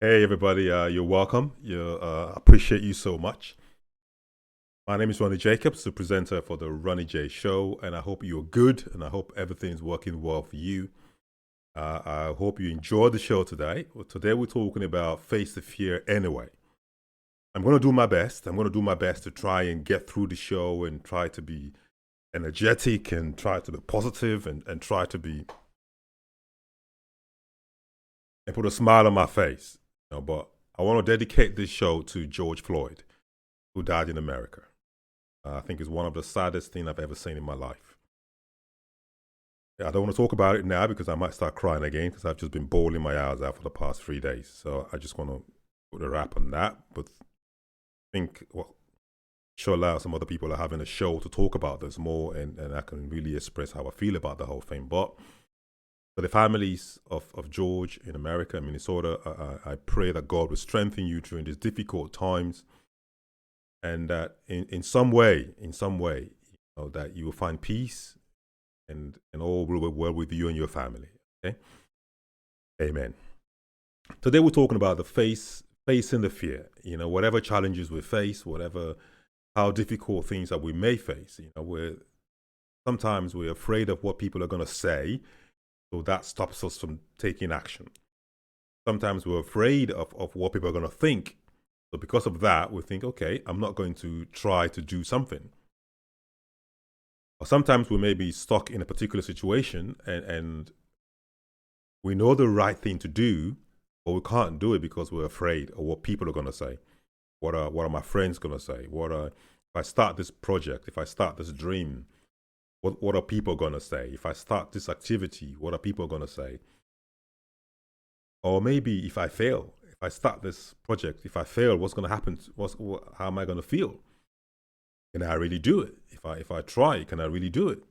Hey everybody, you're welcome. Appreciate you so much. My name is Ronnie Jacobs, the presenter for the Ronnie J Show, and I hope you're good and I hope everything's working well for you. I hope you enjoy the show today. Today we're talking about face the fear anyway. I'm going to do my best. I'm going to do my best to try and get through the show and try to be energetic and try to be positive and try to be and put a smile on my face. But I want to dedicate this show to George Floyd, who died in America. I think it's one of the saddest things I've ever seen in my life. I don't want to talk about it now because I might start crying again because I've just been bawling my eyes out for the past 3 days. So I just want to put a wrap on that. But I think, well, sure allow some other people are having a show to talk about this more and I can really express how I feel about the whole thing. But for the families of George in America and Minnesota, I pray that God will strengthen you during these difficult times and that in some way, that you will find peace and all will work well with you and your family. Okay, Amen. Today we're talking about the facing the fear. Whatever challenges we face, whatever how difficult things that we may face. We're sometimes we're afraid of what people are going to say, so that stops us from taking action. Sometimes we're afraid of what people are going to think, so because of that, we think, okay, I'm not going to try to do something. Or sometimes we may be stuck in a particular situation and we know the right thing to do, but we can't do it because we're afraid of what people are going to say. What are my friends going to say? If I start this project, if I start this dream, what are people going to say? If I start this activity, what are people going to say? Or maybe if I fail, if I start this project, if I fail, what's going to happen? How am I going to feel? Can I really do it? If I try, can I really do it?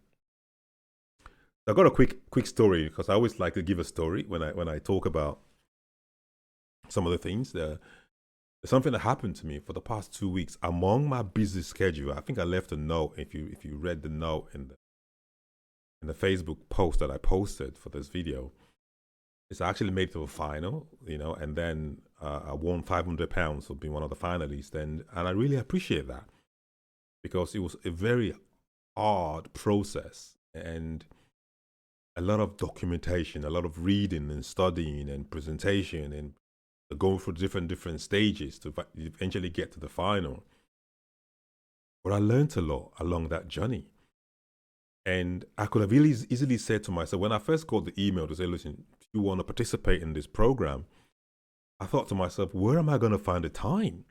I've got a quick story because I always like to give a story when I talk about some of the things. There's something that happened to me for the past 2 weeks among my busy schedule. I think I left a note. If you read the note in the Facebook post that I posted for this video, it's actually made it to a final. And then I won £500 for being one of the finalists, and I really appreciate that because it was a very hard process and a lot of documentation, a lot of reading and studying and presentation and going through different stages to eventually get to the final. But I learned a lot along that journey. And I could have really easily said to myself, when I first got the email to say, listen, if you want to participate in this program, I thought to myself, where am I going to find the time?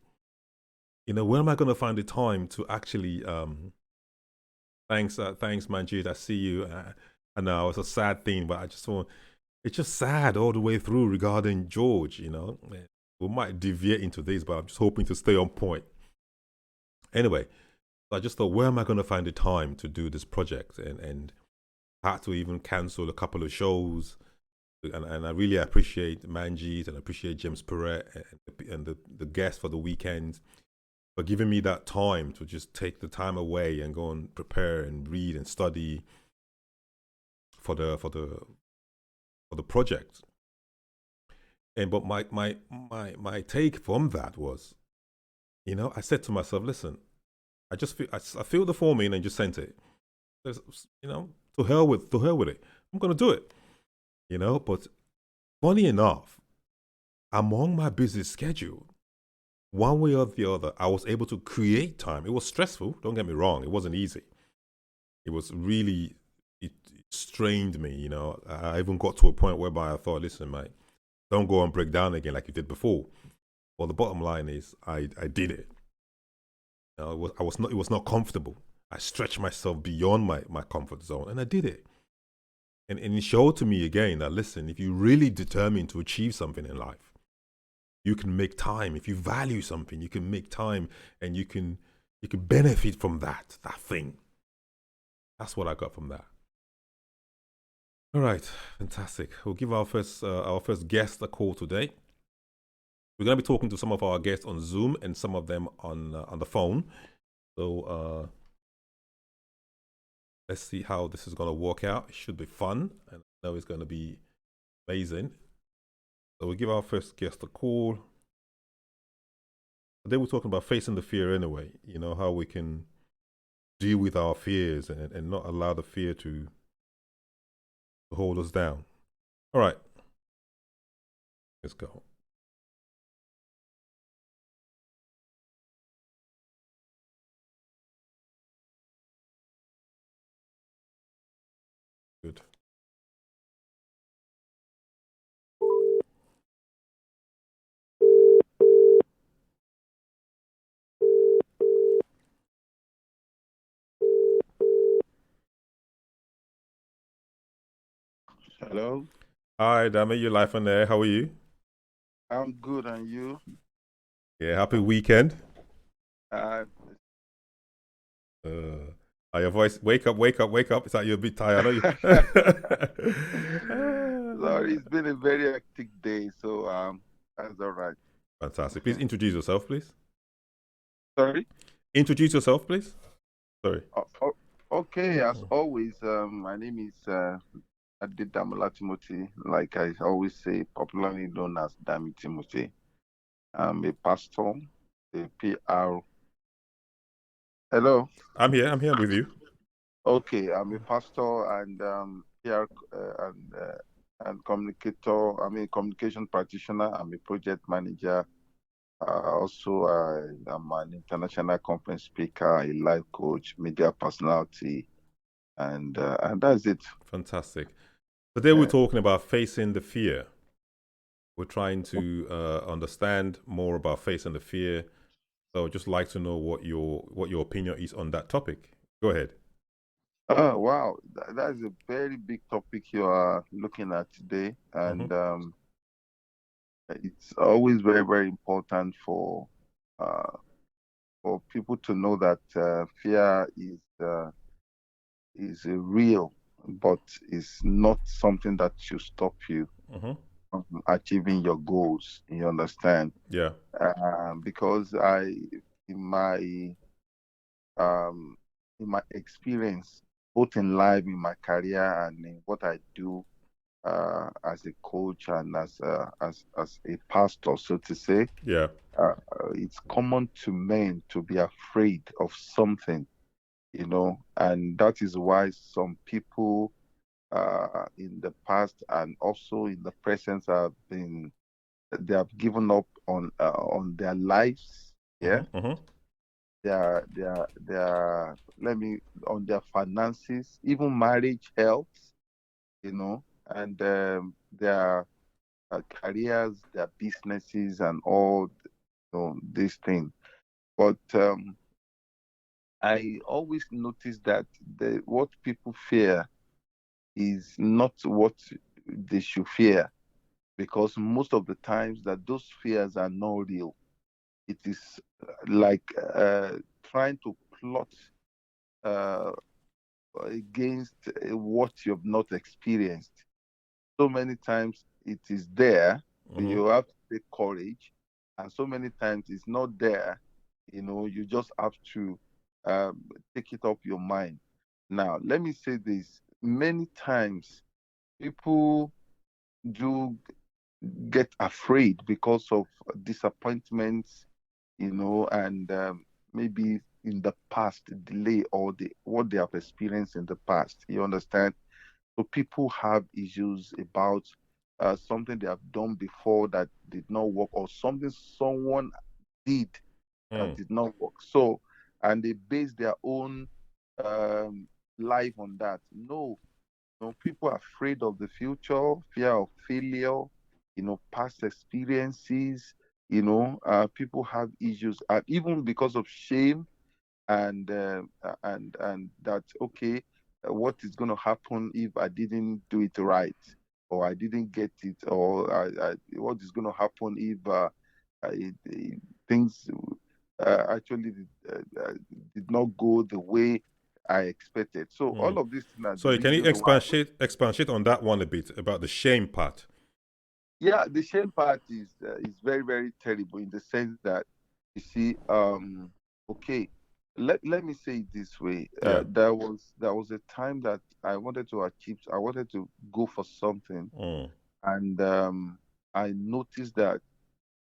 Where am I going to find the time to actually, thanks, Manjit, I see you. I know it's a sad thing, but it's just sad all the way through regarding George. We might deviate into this, but I'm just hoping to stay on point. Anyway, so I just thought, where am I going to find the time to do this project? And I had to even cancel a couple of shows. And I really appreciate Manjit and I appreciate James Perret and the guests for the weekend for giving me that time to just take the time away and go and prepare and read and study for the project. And but my take from that was, I said to myself, listen, I filled the form in and just sent it. There's, to hell with it. I'm gonna do it. But funny enough, among my busy schedule, one way or the other, I was able to create time. It was stressful. Don't get me wrong. It wasn't easy. It was really it strained me. I even got to a point whereby I thought, listen, mate, don't go and break down again like you did before. Well, the bottom line is, I did it. It was not comfortable. I stretched myself beyond my comfort zone, and I did it. And it showed to me again that listen, if you're really determined to achieve something in life, you can make time. If you value something, you can make time, and you can benefit from that thing. That's what I got from that. All right, fantastic. We'll give our first guest a call today. We're going to be talking to some of our guests on Zoom and some of them on the phone. So let's see how this is going to work out. It should be fun, and I know it's going to be amazing. So we'll give our first guest a call. Today we're talking about facing the fear anyway. You know, how we can deal with our fears and not allow the fear to hold us down. All right, let's go. Good. Hello, Hi, Dami, your life on there. How are you? I'm good, and you? Yeah, happy weekend. Uh, Your voice, wake up, wake up, wake up. It's like you're a bit tired. I know you. Sorry, it's been a very hectic day, so that's all right. Fantastic. Please introduce yourself, please. Sorry. Introduce yourself, please. Sorry. Okay, as always, my name is Adedamola Timothy. Like I always say, popularly known as Dami Timothy. I'm a pastor, a PR. Hello. I'm here. I'm here with you. Okay, I'm a pastor and PR and communicator. I'm a communication practitioner. I'm a project manager. Also, I'm an international conference speaker, a life coach, media personality, and that's it. Fantastic. Today we're Yeah. talking about facing the fear. We're trying to understand more about facing the fear. So I'd just like to know what your opinion is on that topic. Go ahead. Oh, wow. That's a very big topic you are looking at today. Mm-hmm. And it's always very, very important uh, for people to know that fear is real, but it's not something that should stop you Mm-hmm. from achieving your goals. You understand? Yeah. Because in my um, in my experience, both in life, in my career, and in what I do as a coach and as a pastor, so to say, Yeah. it's common to men to be afraid of something, and that is why some people in the past and also in the present they have given up on their lives. Yeah, Mm-hmm. Mm-hmm. they are let me on their finances, even marriage, health, and their careers, their businesses, and all these things. But I always notice that what people fear is not what they should fear, because most of the times that those fears are not real. It is like trying to plot uh, against what you've not experienced. So many times it is there, Mm-hmm. you have to take courage, and so many times it's not there. You just have to take it up your mind. Now, let me say this: many times people do get afraid because of disappointments, and maybe in the past delay or what they have experienced in the past. You understand? So people have issues about something they have done before that did not work, or something someone did that Mm. did not work. So, and they base their own um, life on that. No, no, people are afraid of the future, fear of failure, past experiences. People have issues, even because of shame and that, okay, what is going to happen if I didn't do it right, or I didn't get it, or what is going to happen if things actually did not go the way I expected. So Mm. all of these things are the So can you reasons why. expatiate on that one a bit about the shame part? Yeah, the shame part is very, very terrible in the sense that, you see, okay, let me say it this way. Yeah. There was a time that I wanted to go for something, Mm. and I noticed that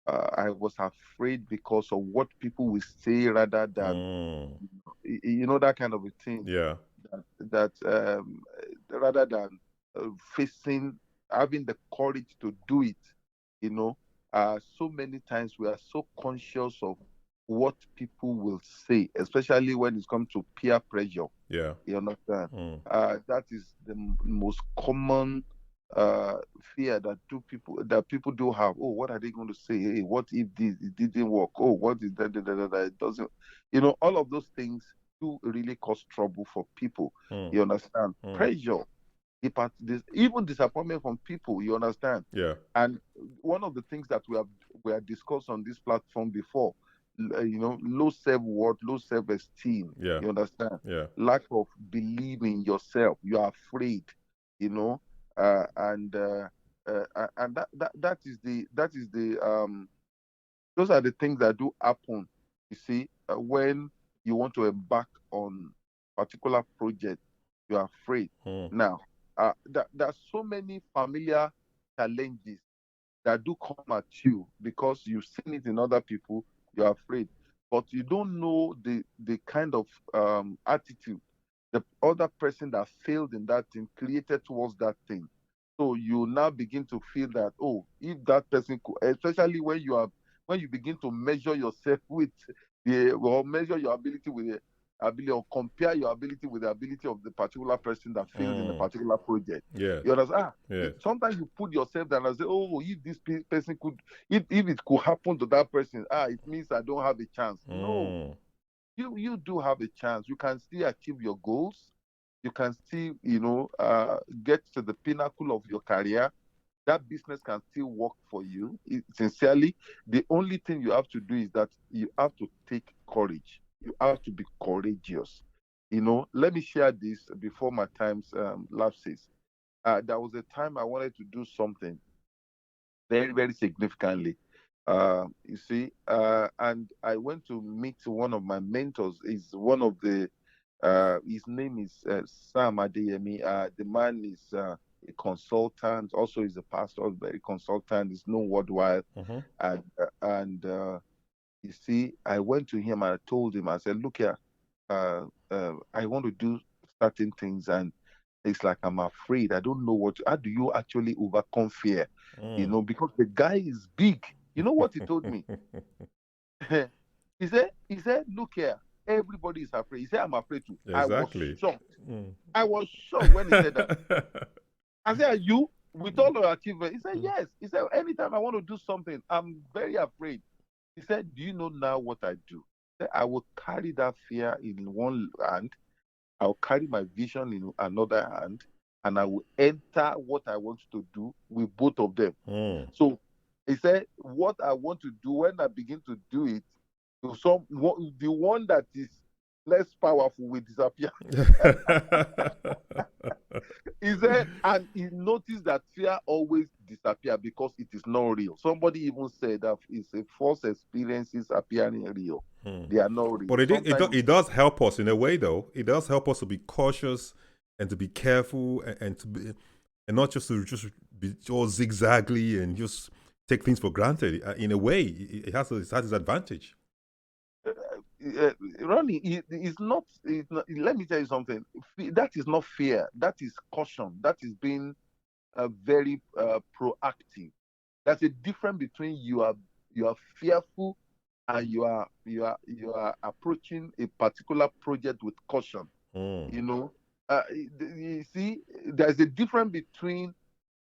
I was afraid because of what people will say rather than, that kind of a thing. Yeah. That rather than facing, having the courage to do it, so many times we are so conscious of what people will say, especially when it comes to peer pressure. Yeah. You understand? Mm. That is the most common uh, fear that people do have. Oh, what are they going to say? Hey, what if this it didn't work? Oh, what is that? It doesn't. All of those things do really cause trouble for people. Mm. You understand? Mm. Pressure, even disappointment from people. You understand? Yeah. And one of the things that we have discussed on this platform before, low self-worth, low self-esteem. Yeah. You understand? Yeah. Lack of belief in yourself. You are afraid. You know, uh, and uh, and that is the those are the things that do happen. You see, when you want to embark on particular project, you are afraid. Mm. Now, there's so many familiar challenges that do come at you because you've seen it in other people. You're afraid, but you don't know the kind of attitude the other person that failed in that thing created towards that thing. So you now begin to feel that, oh, if that person could, especially when you begin to measure yourself with or measure your ability with the ability, or compare your ability with the ability of the particular person that failed in the particular project. Yes. You understand? Yes. Sometimes you put yourself down and say, oh, if this person could, if it could happen to that person, it means I don't have a chance. No, you do have a chance. You can still achieve your goals. You can still, get to the pinnacle of your career. That business can still work for you. Sincerely, the only thing you have to do is that you have to take courage. You have to be courageous. Let me share this before my times lapses. There was a time I wanted to do something very, very significantly. You see, and I went to meet one of my mentors. Is one of the his name is Sam Adeyemi. The man is a consultant. Also, is a pastor, very consultant. Is known worldwide. And you see, I went to him and I told him. I said, "Look here, I want to do certain things, and it's like I'm afraid. I don't know how do you actually overcome fear? Because the guy is big. You know what he told me? He said, look here, everybody is afraid. He said, I'm afraid too. I was Exactly. shocked. I was shocked when he said that. I said, are you? With all your achievement? He said, yes. He said, anytime I want to do something, I'm very afraid. He said, do you know now what I do? He said, I will carry that fear in one hand. I'll carry my vision in another hand, and I will enter what I want to do with both of them. So he said, what I want to do when I begin to do it, the one that is less powerful will disappear. He said, and he noticed that fear always disappears because it is not real. Somebody even said that it's a false experiences appearing real. They are not real. But Sometimes it does help us in a way, though. It does help us to be cautious and to be careful and to be, and not just to just be all zigzagly and just take things for granted. In a way, it has its advantage. Ronnie, it's not, let me tell you something. That is not fear. That is caution. That is being very proactive. There's a difference between you are fearful and you are approaching a particular project with caution. You see, there's a difference between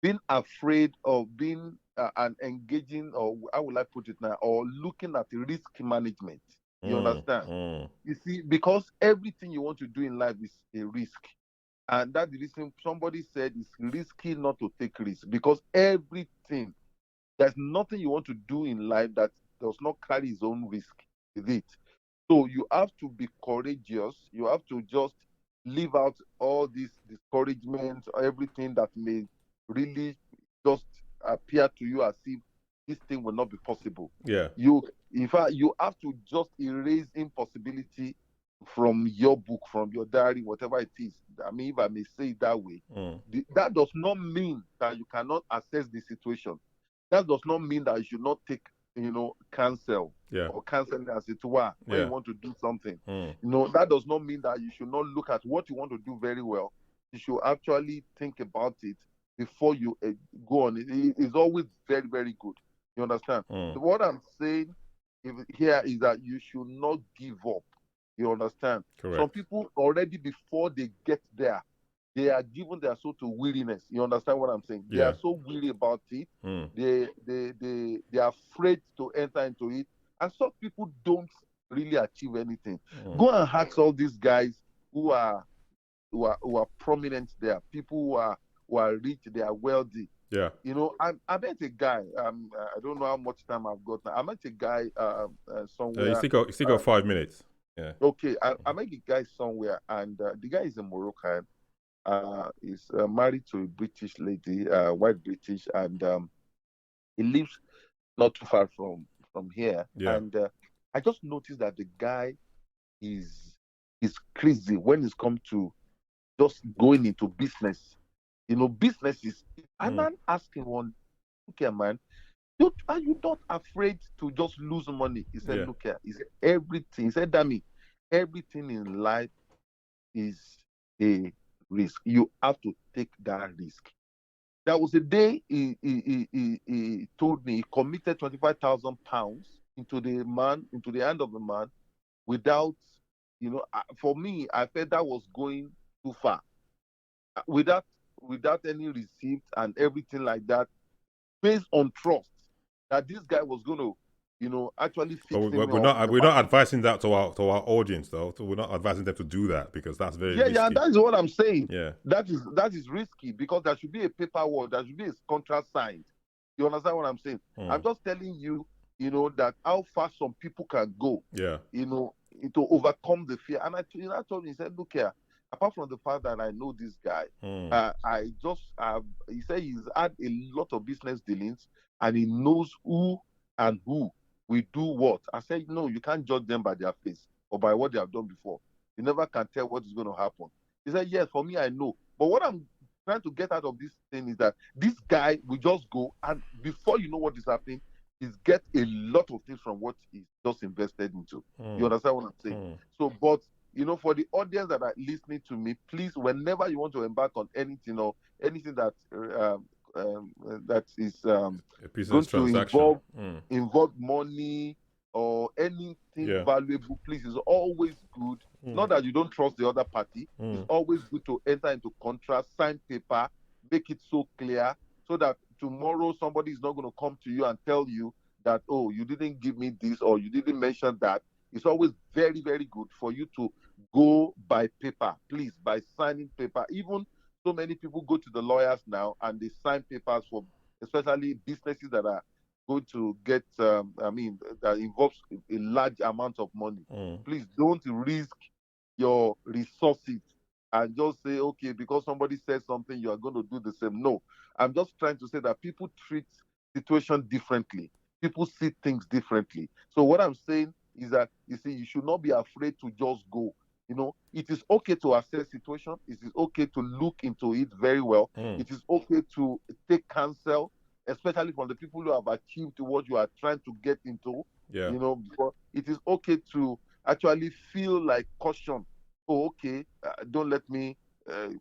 being afraid of being and engaging, or how will I put it now, or looking at risk management. You understand? You see, because everything you want to do in life is a risk. And that's the reason somebody said it's risky not to take risks, because there's nothing you want to do in life that does not carry its own risk with it. So you have to be courageous. You have to just leave out all these discouragements, everything that may really just appear to you as if this thing will not be possible. Yeah. In fact, you have to just erase impossibility from your book, from your diary, whatever it is. I mean, if I may say it that way, that does not mean that you cannot assess the situation. That does not mean that you should not take, counsel Yeah. or counseling as it were when you Yeah. want to do something. Mm. That does not mean that you should not look at what you want to do very well. You should actually think about it before you go on. It's always very, very good. You understand? Mm. What I'm saying here is that you should not give up. You understand? Correct. Some people already before they get there, they are given their soul to weariness. You understand what I'm saying? They Yeah. are so weary about it. Mm. They are afraid to enter into it. And some people don't really achieve anything. Mm. Go and ask all these guys who are prominent there, people who are rich, they are wealthy. Yeah. I met a guy. I don't know how much time I've got now. I met a guy somewhere. You still got 5 minutes. Yeah. Okay, I met a guy somewhere, and the guy is a Moroccan. He's married to a British lady, white British, and he lives not too far from here. Yeah. And I just noticed that the guy is crazy when it's come to just going into business. Business is. And I'm asking one, okay, man, are you not afraid to just lose money? He said, Yeah. look here. He said, everything. He said, Dammy, everything in life is a risk. You have to take that risk. There was a day he told me he committed £25,000 into the hand of the man without, for me, I felt that was going too far. Without any receipt and everything like that, based on trust that this guy was going to, actually fix him. We're not advising that to our audience though. So we're not advising them to do that because that's very risky. Yeah, that's what I'm saying. Yeah, that is risky because there should be a paperwork, there should be a contract signed. You understand what I'm saying? I'm just telling you, that how far some people can go. Yeah. To overcome the fear. And I told him, he said, look here. Apart from the fact that I know this guy, he said he's had a lot of business dealings and he knows who and who will do what. I said, no, you can't judge them by their face or by what they have done before. You never can tell what is going to happen. He said, yes, for me, I know. But what I'm trying to get out of this thing is that this guy will just go and before you know what is happening, he's get a lot of things from what he's just invested into. You understand what I'm saying? So, but for the audience that are listening to me, please, whenever you want to embark on anything or anything that that is going to involve money or anything valuable, please, it's always good. Not that you don't trust the other party. It's always good to enter into contract, sign paper, make it so clear so that tomorrow somebody is not going to come to you and tell you that, oh, you didn't give me this or you didn't mention that. It's always very, very good for you to go by paper, please, by signing paper. Even so many people go to the lawyers now and they sign papers for especially businesses that are going to get, that involves a large amount of money. Please don't risk your resources and just say, okay, because somebody says something, you are going to do the same. No, I'm just trying to say that people treat situations differently. People see things differently. So what I'm saying is that, you see, you should not be afraid to just go. It is okay to assess situation. It is okay to look into it very well. It is okay to take counsel, especially from the people who have achieved what you are trying to get into. Yeah. Because it is okay to actually feel like caution. Oh, okay, don't let me,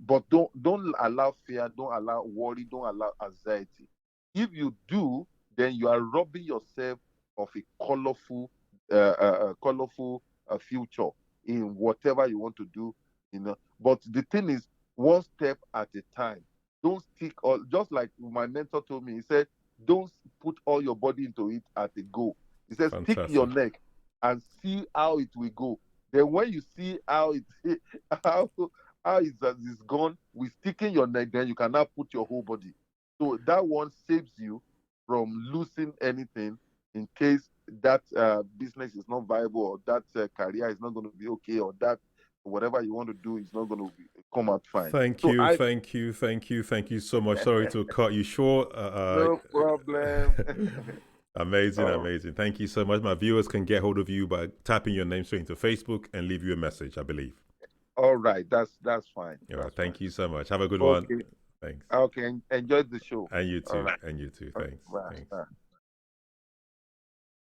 but don't allow fear, don't allow worry, don't allow anxiety. If you do, then you are robbing yourself of a colorful future in whatever you want to do. But the thing is, one step at a time. Don't stick all. Just like my mentor told me, he said, don't put all your body into it at a go. He says, stick your neck and see how it will go. Then when you see how it's gone with sticking your neck, then you can now put your whole body. So that one saves you from losing anything in case that business is not viable or that career is not going to be okay or that whatever you want to do is not going to come out fine. Thank you so much. Sorry to cut you short. No problem. Amazing. Thank you so much. My viewers can get hold of you by tapping your name straight into Facebook and leave you a message, I believe. All right, that's fine. All right, thank you so much. Have a good one. Thanks. Okay, enjoy the show. And you All too. right. And you too. Okay, Thanks. bye. Thanks. Bye.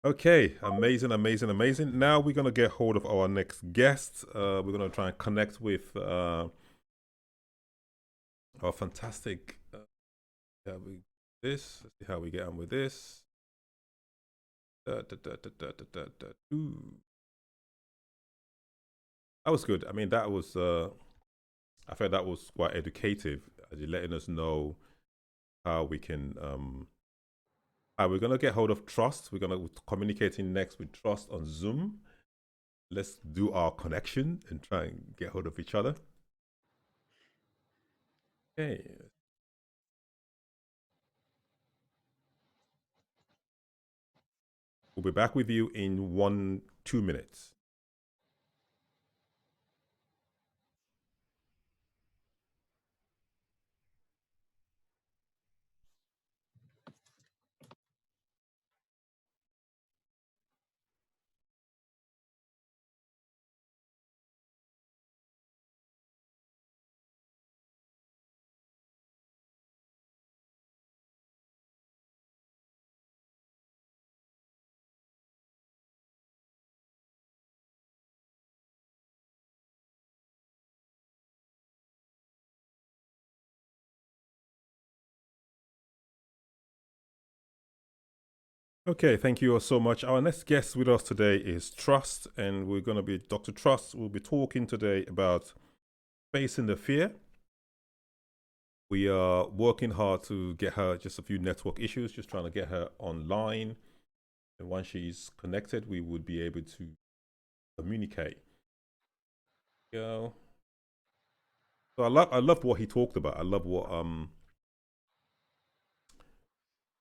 Okay, amazing, amazing, amazing. Now we're gonna get hold of our next guest. We're gonna try and connect with our fantastic. Let's see how we get on with this. Ooh. That was good. I mean, that was. I felt that was quite educative, as you're letting us know how we can. We're gonna get hold of Trust. We're gonna communicating next with Trust on Zoom. Let's do our connection and try and get hold of each other. Okay. We'll be back with you in 2 minutes. Okay, thank you all so much. Our next guest with us today is Trust, and we're going to be Dr. Trust. We'll be talking today about facing the fear. We are working hard to get her just a few network issues, just trying to get her online. And once she's connected, we would be able to communicate. So I love what he talked about. I love what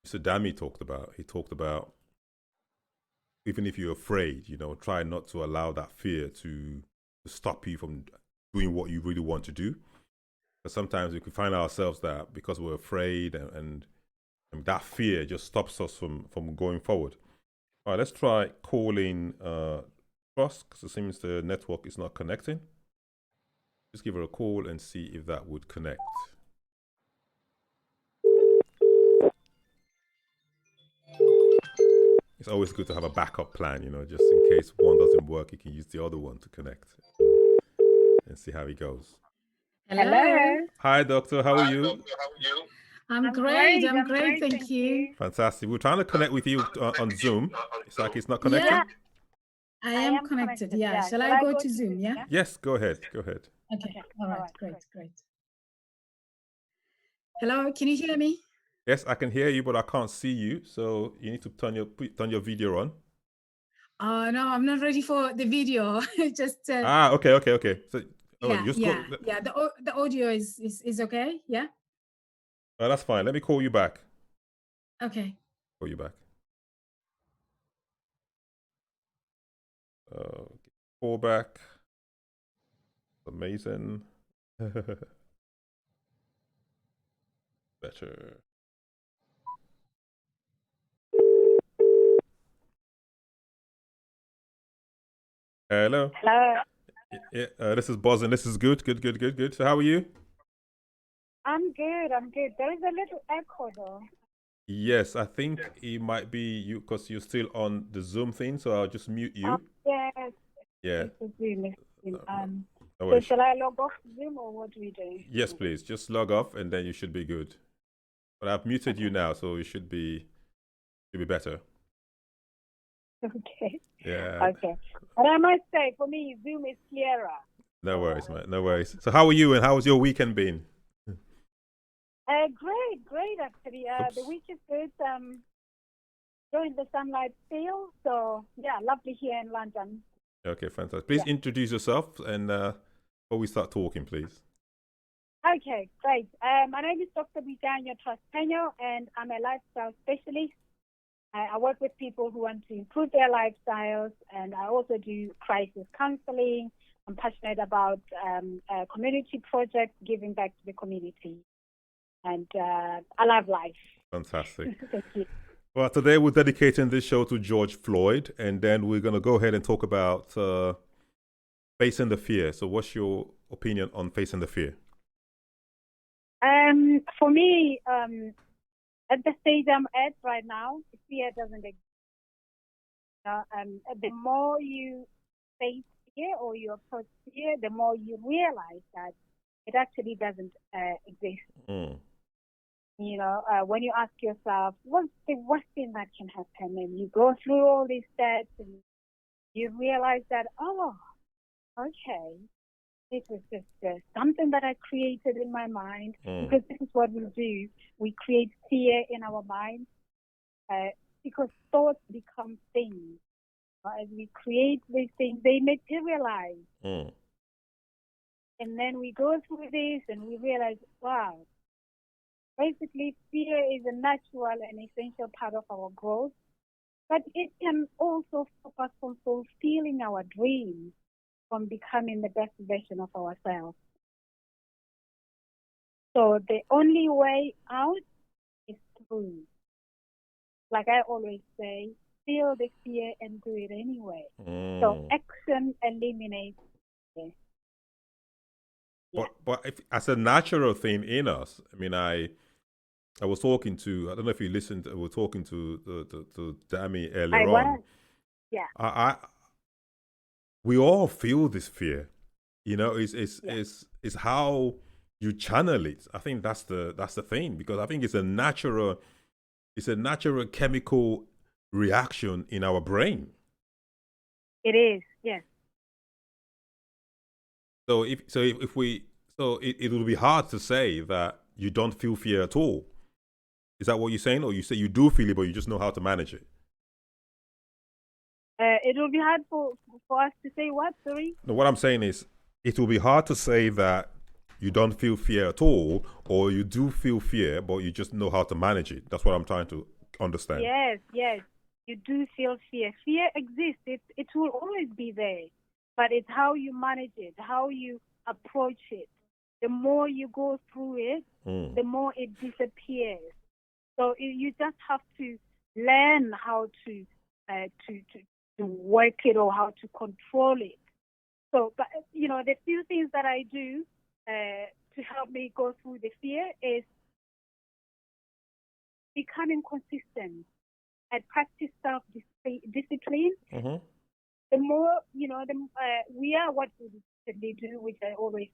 Mr. Dami talked about. He talked about even if you're afraid, try not to allow that fear to stop you from doing what you really want to do. Because sometimes we can find ourselves that because we're afraid and that fear just stops us from going forward. All right, let's try calling Trust, because it seems the network is not connecting. Just give her a call and see if that would connect. It's always good to have a backup plan, just in case one doesn't work, you can use the other one to connect and see how it goes. Hello. Hi, doctor. How are you? I'm great. I'm great. Thank you. Fantastic. We're trying to connect with you on Zoom. It's like it's not connecting. Yeah, I am connected. Yeah. Shall I go to Zoom? Yeah. Yes, go ahead. Go ahead. Okay. All right. Great. Hello. Can you hear me? Yes, I can hear you, but I can't see you. So you need to turn your video on. No, I'm not ready for the video. Just. Okay. So yeah. The audio is okay. Yeah. Oh, that's fine. Let me call you back. Okay. Call you back. Call back. Amazing. Better. Hello. Yeah, this is buzzing. This is good. So how are you? I'm good. There is a little echo though. Yes, I think it might be you because you're still on the Zoom thing. So I'll just mute you. Yes. Yeah. So shall I log off Zoom or what do we do? Yes, please. Just log off and then you should be good. But I've muted you now, so it should be better. Okay. Yeah. Okay. But I must say, for me, Zoom is clearer. No worries, mate. No worries. So how are you and how's your weekend been? Great actually. The week is good. Enjoying the sunlight still. So yeah, lovely here in London. Okay, fantastic. Please introduce yourself and before we start talking, please. Okay, great. My name is Dr. Bidanya Trustpeño, and I'm a lifestyle specialist. I work with people who want to improve their lifestyles, and I also do crisis counseling. I'm passionate about community projects, giving back to the community, and I love life. Fantastic. Thank you. Well, today we're dedicating this show to George Floyd, and then we're going to go ahead and talk about facing the fear. So what's your opinion on facing the fear? For me, at the stage I'm at right now, fear doesn't exist. The more you face fear or you approach fear, the more you realize that it actually doesn't exist. Mm. When you ask yourself, what's the worst thing that can happen? And you go through all these steps and you realize that, oh, okay, this is just something that I created in my mind. Because this is what we do. We create fear in our mind because thoughts become things. As we create these things, they materialize. And then we go through this and we realize, wow, basically fear is a natural and essential part of our growth, but it can also stop us from fulfilling our dreams, from becoming the best version of ourselves. So the only way out is through. Like I always say, feel the fear and do it anyway. So action eliminates fear. Yeah. But if, as a natural thing in us, I mean, I was talking to, I don't know if you listened, we were talking to Dami earlier on. Yeah. We all feel this fear. It's how you channel it. I think that's the thing, because I think it's a natural chemical reaction in our brain. It is, yes. So it will be hard to say that you don't feel fear at all. Is that what you're saying, or you say you do feel it, but you just know how to manage it? It will be hard for us to say what, sorry? No, what I'm saying is, it will be hard to say that you don't feel fear at all, or you do feel fear, but you just know how to manage it. That's what I'm trying to understand. Yes. You do feel fear. Fear exists. It will always be there. But it's how you manage it, how you approach it. The more you go through it, the more it disappears. So you just have to learn how to work it or how to control it. So, but the few things that I do to help me go through the fear is becoming consistent. I practice self-discipline. The more, we are what we usually do, which I always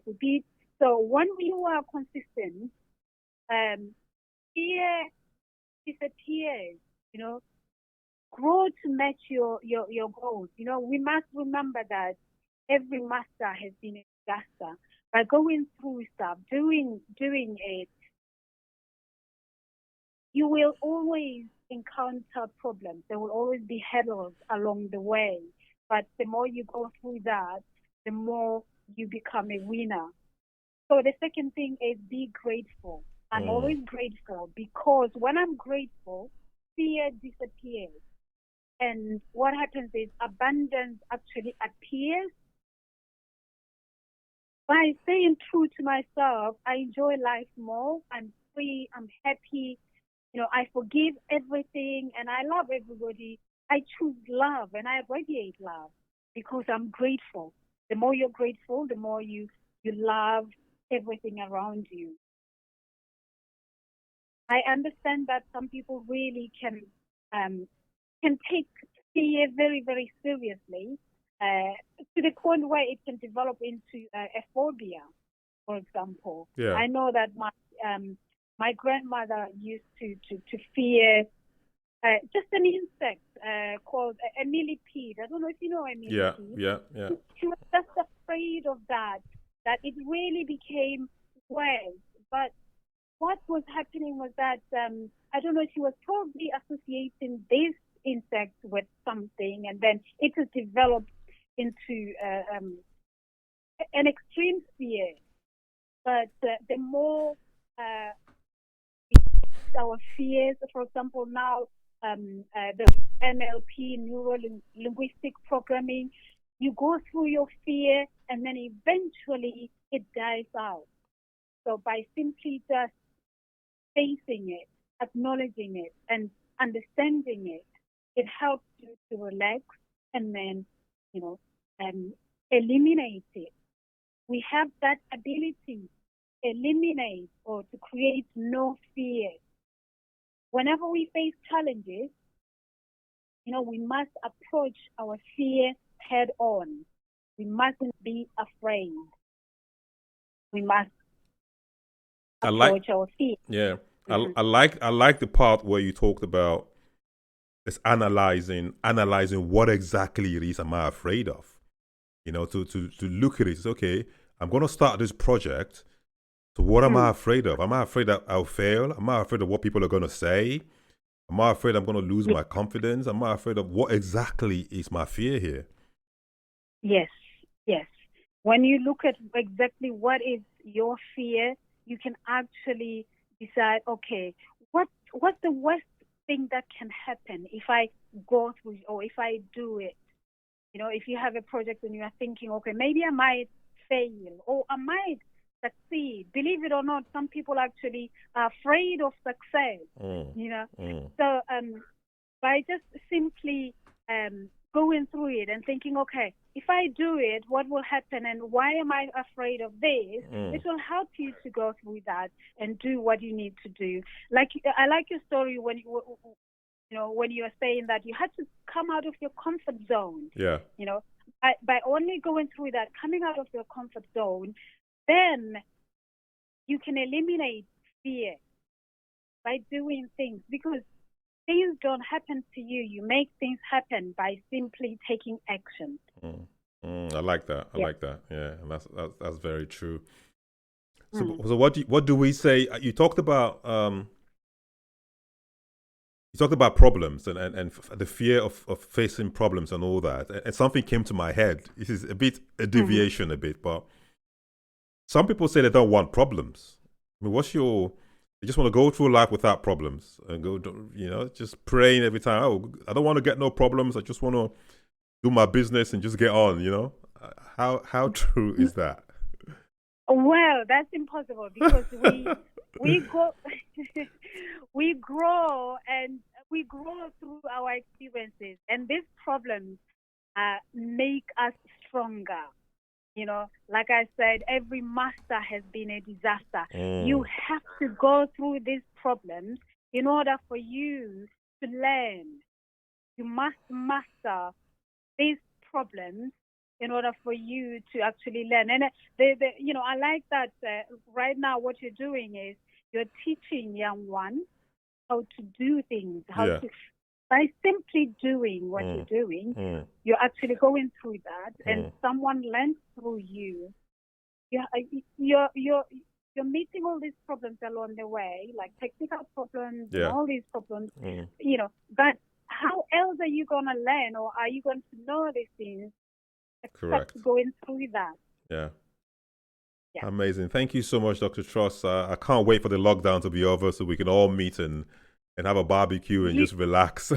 repeat. So when you are consistent, fear disappears, grow to match your goals. We must remember that every master has been a disaster. By going through stuff, doing it, you will always encounter problems. There will always be hurdles along the way. But the more you go through that, the more you become a winner. So the second thing is be grateful. I'm always grateful, because when I'm grateful, fear disappears. And what happens is abundance actually appears. By staying true to myself, I enjoy life more. I'm free. I'm happy. I forgive everything and I love everybody. I choose love and I radiate love because I'm grateful. The more you're grateful, the more you love everything around you. I understand that some people really can take fear very, very seriously to the point where it can develop into a phobia, for example. Yeah. I know that my grandmother used to fear just an insect called a millipede. I don't know if you know a millipede. Yeah. She was just afraid of that it really became worse. But what was happening was that, I don't know, she was probably associating this insect with something, and then it has developed into an extreme fear. But the more our fears, for example, now the NLP, neuro-linguistic programming, you go through your fear and then eventually it dies out. So by simply just facing it, acknowledging it, and understanding it, it helps you to relax and then, eliminate it. We have that ability eliminate or to create no fear. Whenever we face challenges, we must approach our fear head on. We mustn't be afraid. We must approach our fear. Yeah. Mm-hmm. I like the part where you talked about this analyzing what exactly it is am I afraid of. To look at it, it's okay, I'm going to start this project. So what am I afraid of? Am I afraid that I'll fail? Am I afraid of what people are going to say? Am I afraid I'm going to lose my confidence? Am I afraid of what exactly is my fear here? Yes. When you look at exactly what is your fear, you can actually decide, okay, what's the worst thing that can happen if I go through or if I do it? If you have a project and you are thinking, okay, maybe I might fail or I might succeed. Believe it or not, some people actually are afraid of success. So by just simply going through it and thinking, okay, if I do it, what will happen and why am I afraid of this? It will help you to go through that and do what you need to do. I like your story when you are saying that you had to come out of your comfort zone. Yeah. By only going through that, coming out of your comfort zone, then you can eliminate fear by doing things, because things don't happen to you. You make things happen by simply taking action. I like that. I like that. Yeah, and that's very true. So what do we say? You talked about problems and the fear of facing problems and all that. And something came to my head. This is a deviation a bit, but some people say they don't want problems. I mean, you just want to go through life without problems and go, just praying every time. Oh, I don't want to get no problems. I just want to do my business and just get on. How true is that? Well, that's impossible, because we go we grow through our experiences, and these problems make us stronger. Like I said, every master has been a disaster. You have to go through these problems in order for you to learn. You must master these problems in order for you to actually learn. And I like that right now what you're doing is you're teaching young ones how to do things, by simply doing what you're doing, you're actually going through that, and someone learns through you. You're meeting all these problems along the way, like technical problems and all these problems, but how else are you going to learn, or are you going to know these things except going through that? Yeah. Amazing. Thank you so much, Dr. Truss. I can't wait for the lockdown to be over so we can all meet and have a barbecue and just relax.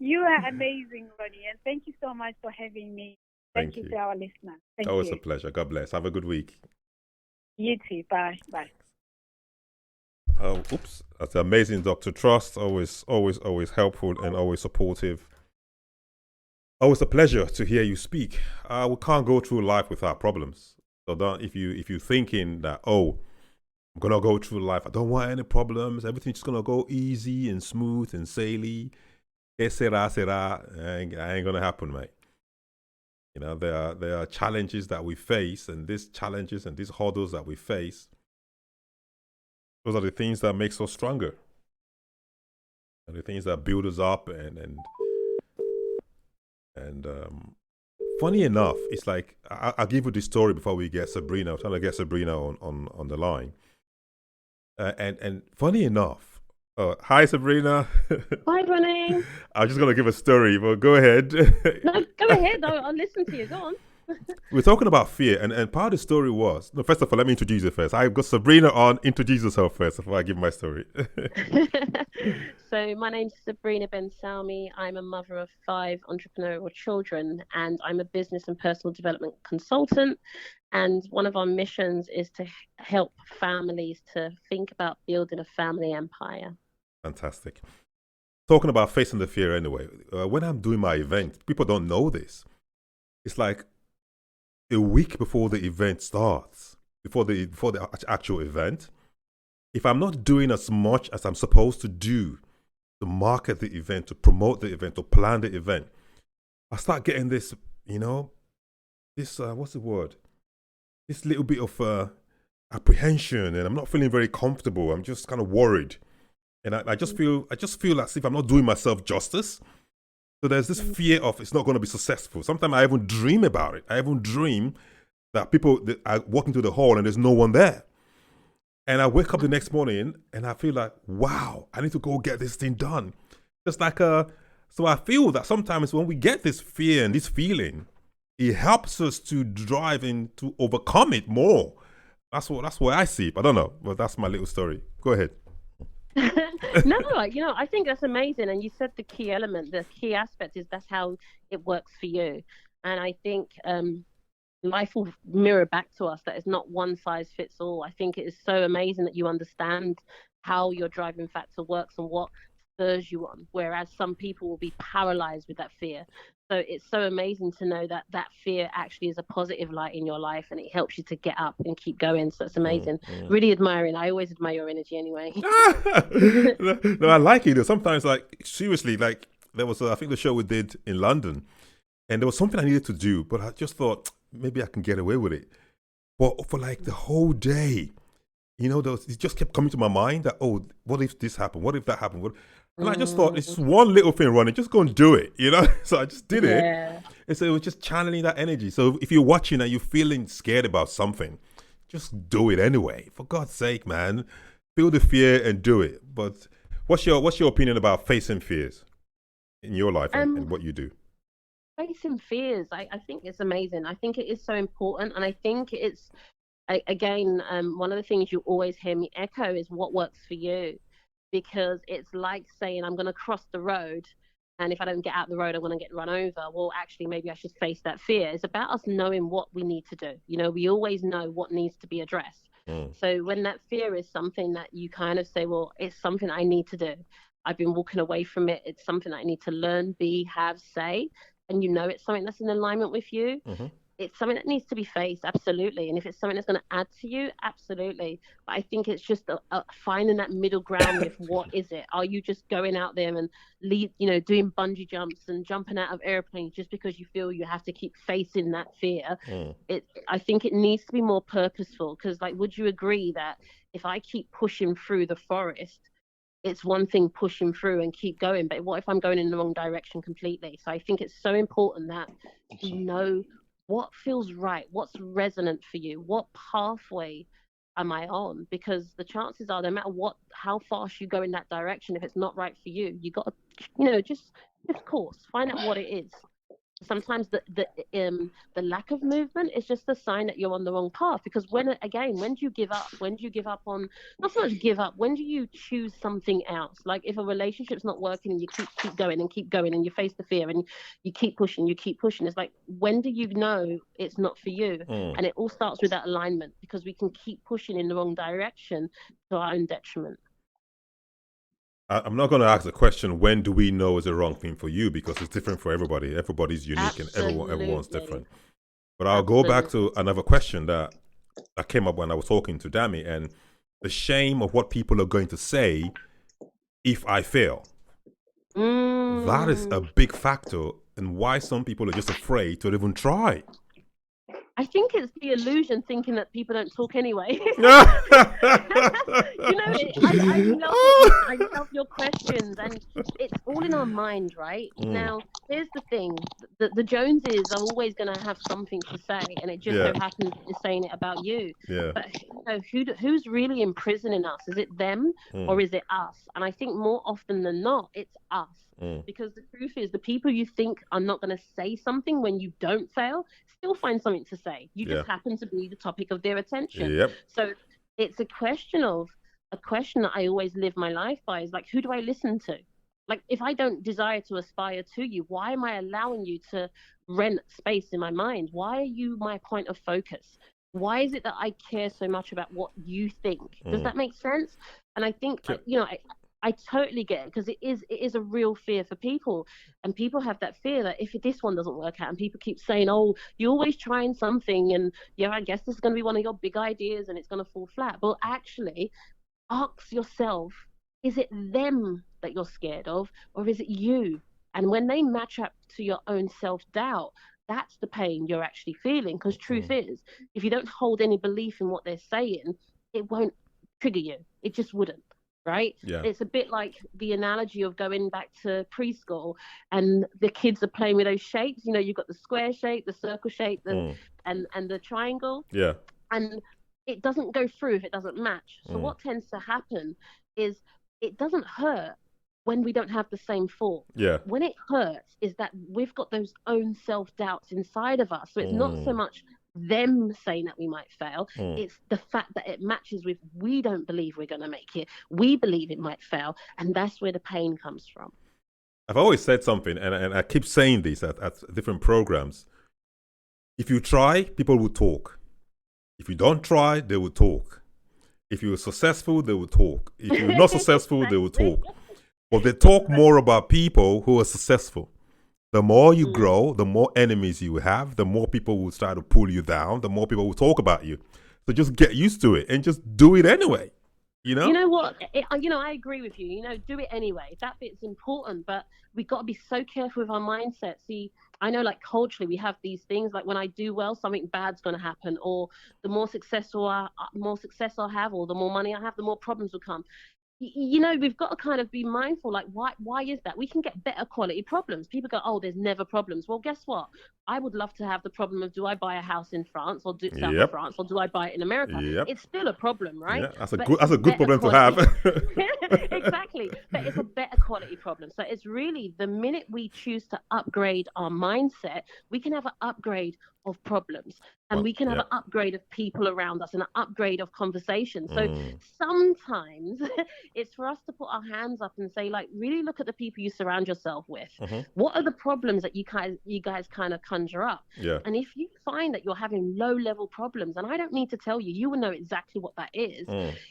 You are amazing, Ronnie, and thank you so much for having me. Thank you to our listeners. Thank you. It's a pleasure. God bless. Have a good week. You too. Bye. Bye. That's amazing, Dr. Truss. Always helpful and always supportive. Always a pleasure to hear you speak. We can't go through life without problems. So if you're thinking that, I'm gonna go through life, I don't want any problems, everything's just gonna go easy and smooth and saily, será, ain't gonna happen, mate. There are challenges that we face, and these challenges and these hurdles that we face, those are the things that makes us stronger, and the things that build us up. And funny enough, it's like I'll give you this story before we get Sabrina. I'm trying to get Sabrina on the line. And funny enough, hi Sabrina. Hi Ronnie. I'm just gonna give a story, but go ahead. No, go ahead. I'll listen to you. Go on. We're talking about fear, and part of the story was, first of all, let me introduce you first. I've got Sabrina on. Introduce yourself first before I give my story. So my name's Sabrina Ben Salmi. I'm a mother of 5 entrepreneurial children, and I'm a business and personal development consultant. And one of our missions is to help families to think about building a family empire. Fantastic. Talking about facing the fear anyway, when I'm doing my event, people don't know this. It's like a week before the event starts, before the actual event, if I'm not doing as much as I'm supposed to do to market the event, to promote the event, to plan the event, I start getting this, this what's the word? This little bit of apprehension, and I'm not feeling very comfortable. I'm just kind of worried, and I just feel as if I'm not doing myself justice. So there's this fear of it's not going to be successful. Sometimes I even dream about it. I even dream that people that are walking through the hall and there's no one there. And I wake up the next morning and I feel like, wow, I need to go get this thing done. Just like so I feel that sometimes when we get this fear and this feeling, it helps us to drive and to overcome it more. That's what I see. But I don't know. Well, that's my little story. Go ahead. No, I think that's amazing. And you said the key element, the key aspect is that's how it works for you. And I think life will mirror back to us that it's not one size fits all. I think it is so amazing that you understand how your driving factor works and what spurs you on, whereas some people will be paralyzed with that fear. So it's so amazing to know that that fear actually is a positive light in your life and it helps you to get up and keep going. So it's amazing. Really admiring. I always admire your energy anyway. No, I like it. Sometimes, like, seriously, like there was, I think the show we did in London, and there was something I needed to do, but I just thought maybe I can get away with it. But for like the whole day, it just kept coming to my mind that, oh, what if this happened? What if that happened? And I just thought, it's one little thing, Ronnie, just go and do it, So I just did it. And so it was just channeling that energy. So if you're watching and you're feeling scared about something, just do it anyway. For God's sake, man, feel the fear and do it. But what's your opinion about facing fears in your life and what you do? Facing fears, I think it's amazing. I think it is so important. And I think it's, again, one of the things you always hear me echo is what works for you. Because it's like saying, I'm going to cross the road, and if I don't get out the road, I'm going to get run over. Well, actually, maybe I should face that fear. It's about us knowing what we need to do. We always know what needs to be addressed. So when that fear is something that you kind of say, well, it's something I need to do. I've been walking away from it. It's something I need to learn, be, have, say. And it's something that's in alignment with you. It's something that needs to be faced, absolutely. And if it's something that's going to add to you, absolutely. But I think it's just finding that middle ground with what is it? Are you just going out there and doing bungee jumps and jumping out of airplanes just because you feel you have to keep facing that fear? I think it needs to be more purposeful, because would you agree that if I keep pushing through the forest, it's one thing pushing through and keep going, but what if I'm going in the wrong direction completely? So I think it's so important that we know what feels right, what's resonant for you, what pathway am I on? Because the chances are, no matter how fast you go in that direction, if it's not right for you, you got to, just course, find out what it is. Sometimes the lack of movement is just a sign that you're on the wrong path. Because when do you give up? When do you give up on, not so much give up, when do you choose something else? Like if a relationship's not working and you keep going and you face the fear and you keep pushing, it's like, when do you know it's not for you? And it all starts with that alignment, because we can keep pushing in the wrong direction to our own detriment. I'm not going to ask the question, when do we know is the wrong thing for you? Because it's different for everybody. Everybody's unique. Absolutely. And everyone's different. But I'll go back to another question that came up when I was talking to Dami, and the shame of what people are going to say if I fail. That is a big factor in why some people are just afraid to even try. I think it's the illusion, thinking that people don't talk anyway. I love your questions, and it's all in our mind, right? Now, here's the thing: the Joneses are always going to have something to say, and it just so happens they're saying it about you. But who's really imprisoning us? Is it them or is it us? And I think more often than not, it's us. Because the truth is, the people you think are not going to say something when you don't fail still find something to say. You just happen to be the topic of their attention. So it's a question that I always live my life by, is like, who do I listen to? Like, if I don't desire to aspire to you, why am I allowing you to rent space in my mind? Why are you my point of focus? Why is it that I care so much about what you think? Does that make sense? And I think, I totally get it, because it is a real fear for people, and people have that fear that if this one doesn't work out, and people keep saying, "Oh, you're always trying something, and yeah, I guess this is going to be one of your big ideas, and it's going to fall flat." But actually, ask yourself: is it them that you're scared of, or is it you? And when they match up to your own self-doubt, that's the pain you're actually feeling. Because truth is, if you don't hold any belief in what they're saying, it won't trigger you. It just wouldn't. Right? Yeah. It's a bit like the analogy of going back to preschool, and the kids are playing with those shapes. You know, you've got the square shape, the circle shape, and the triangle. Yeah. And it doesn't go through if it doesn't match. So what tends to happen is it doesn't hurt when we don't have the same thought. Yeah. When it hurts is that we've got those own self-doubts inside of us. So it's not so much them saying that we might fail. It's the fact that it matches with, we don't believe we're going to make it. We believe it might fail. And that's where the pain comes from. I've always said something, and I keep saying this at different programs. If you try, people will talk. If you don't try, they will talk. If you're successful, they will talk. If you're not successful, they will talk. But they talk more about people who are successful. The more you grow, the more enemies you have, the more people will start to pull you down, the more people will talk about you. So just get used to it and just do it anyway. You know? You know what? I agree with you. You know, do it anyway. That bit's important, but we've got to be so careful with our mindset. See, I know, like, culturally, we have these things like, when I do well, something bad's going to happen, or the more success I'll have, or the more money I have, the more problems will come. You know, we've got to kind of be mindful, like, why is that? We can get better quality problems. People go, oh, there's never problems. Well, guess what? I would love to have the problem of, do I buy a house in France, or south of France, or do I buy it in America? It's still a problem, right? Yeah, that's a good problem to have. Exactly. But it's a better quality problem. So it's really, the minute we choose to upgrade our mindset, we can have an upgrade of problems, and we can have an upgrade of people around us, and an upgrade of conversation. So sometimes it's for us to put our hands up and say, like, really look at the people you surround yourself with. What are the problems that you guys kind of conjure up? And if you find that you're having low level problems, and I don't need to tell you, you will know exactly what that is.